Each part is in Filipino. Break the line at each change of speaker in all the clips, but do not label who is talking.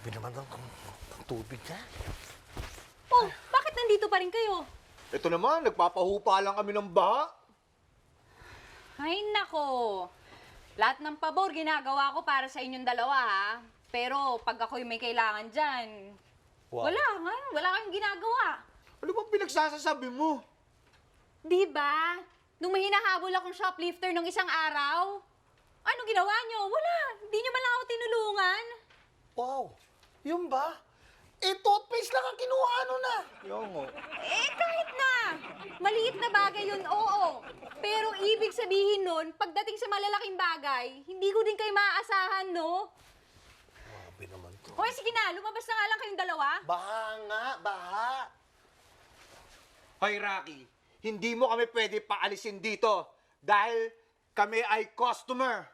Grabe naman ang tubig niya.
Oh, bakit nandito pa rin kayo?
Ito naman, nagpapahupa lang kami ng baha.
Ay, nako. Lahat ng pabor ginagawa ko para sa inyong dalawa, ha? Pero pag ako'y may kailangan dyan,
Wow.
wala kang ginagawa.
Ano bang pinagsasasabi mo?
Di ba? Nung may hinahabol akong shoplifter nung isang araw, anong ginawa nyo? Wala. Hindi nyo man lang ako tinulungan.
Wow. Yun ba? Eh, toothpaste lang ang kinuha ano na.
Yung
Eh, kahit na. Maliit na bagay yun, oo. Pero ibig sabihin nun, pagdating sa malalaking bagay, hindi ko din kayo maaasahan, no?
Grabe naman to.
Hoy, sige na, lumabas na nga lang kayong dalawa.
Baha nga, baha.
Hoy, Rocky, hindi mo kami pwede paalisin dito dahil kami ay customer.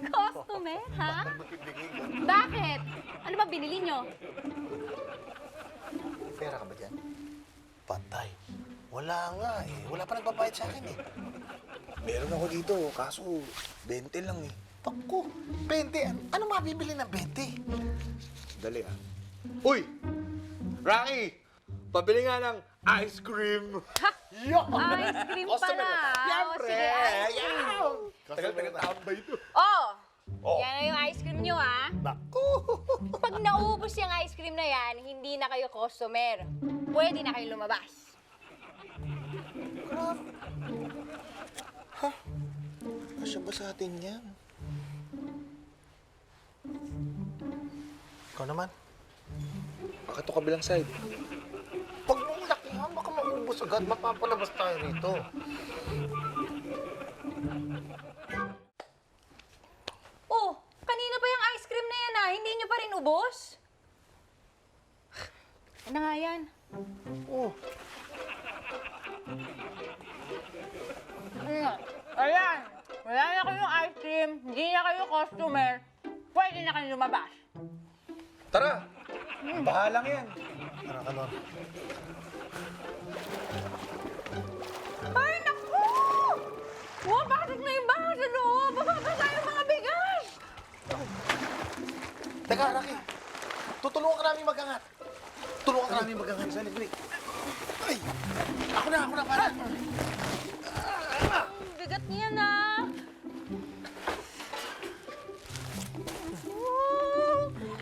Customer, ha? Bakit? Ano ba binili nyo?
Pera ka ba dyan? Patay. Wala nga eh. Wala pa nagbabayad sa akin eh. Meron ako dito, kaso 20 lang eh. Tako, 20. Ano mabibili ng 20?
Dali ah. Uy! Rocky! Pabili nga ng ice cream.
Ha?
Yo!
Ice cream
Customer
pala.
na.
O,
Siyempre!
sige, ice cream.
Yaw!
Customer na.
Tagal-tambay ito.
Oh,
Oh.
yan na yung ice cream nyo, ha?
Naku!
Pag naubos yung ice cream na yan, hindi na kayo customer. Pwede na kayo lumabas.
Kasya ba sa atin yan? Ikaw naman?
Bakit ito kabilang side?
Pag mong lakihan, baka maubos agad. Mapapalabas tayo rito.
Oh, kanina pa yung ice cream na yan, ha? Hindi nyo pa rin ubos? Ano nga yan?
Oh,
Ayan, wala na kayong ice cream, hindi na kayo customer, pwede na kayo lumabas.
Tara! Bahala lang yan.
parang ano.
Ay, naku! Wow, bakit na yung baha sa loob? Bababasa yung mga bigas!
Teka, Rocky. Tutulungan ka namin magangat. Tulungan ka namin magangat. Sali. Ay! Ako na, para.
Ang bigat niya na.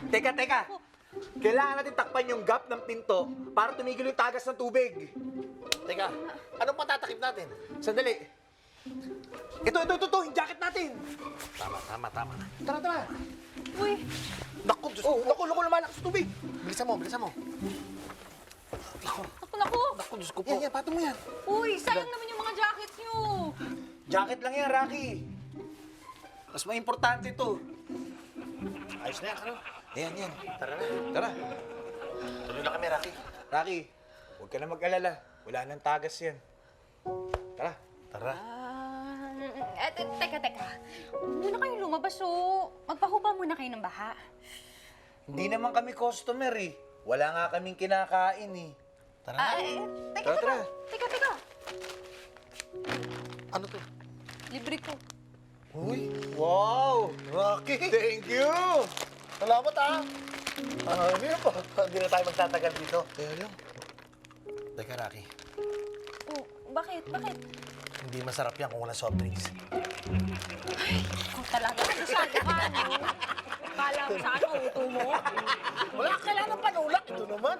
Teka! Kailangan natin takpan yung gap ng pinto para tumigil yung tagas ng tubig.
Teka, anong patatakip natin?
Sandali. Ito, yung jacket natin.
Tama.
Tara.
Uy,
Naku, Diyos
Oh,
ko.
naku, lumalakas yung tubig.
Bilisan mo.
naku.
Naku, Diyos ko po. Yan, patong mo yan.
Uy, sayang naman yung mga jackets nyo.
Jacket lang yan, Rocky. Mas may importante ito.
Ayos na yan, Karo.
Yan.
Tara na.
Tara.
Tuloy na kami, Rocky.
Rocky, huwag ka na mag-alala. Wala nang tagas yan. Tara.
Tara.
Teka. Muna kayo lumabas, oh. Magpahuba muna kayo ng baha.
Hindi naman kami customer eh. Wala nga kaming kinakain eh.
Tara.
Tara.
Teka.
Ano to?
Libre ko.
Uy,
Wow!
Rocky.
Thank you!
Salamat, ah. Hindi na po. Hindi na tayo magtatagal dito.
Kaya lang.
Teka, Rocky.
Oh, bakit?
Hindi masarap yan kung walang soft drinks.
Ikaw talaga, masyado ka, no? Kala mo sa ano, uto mo?
Wala kailangan panulak. Ito naman.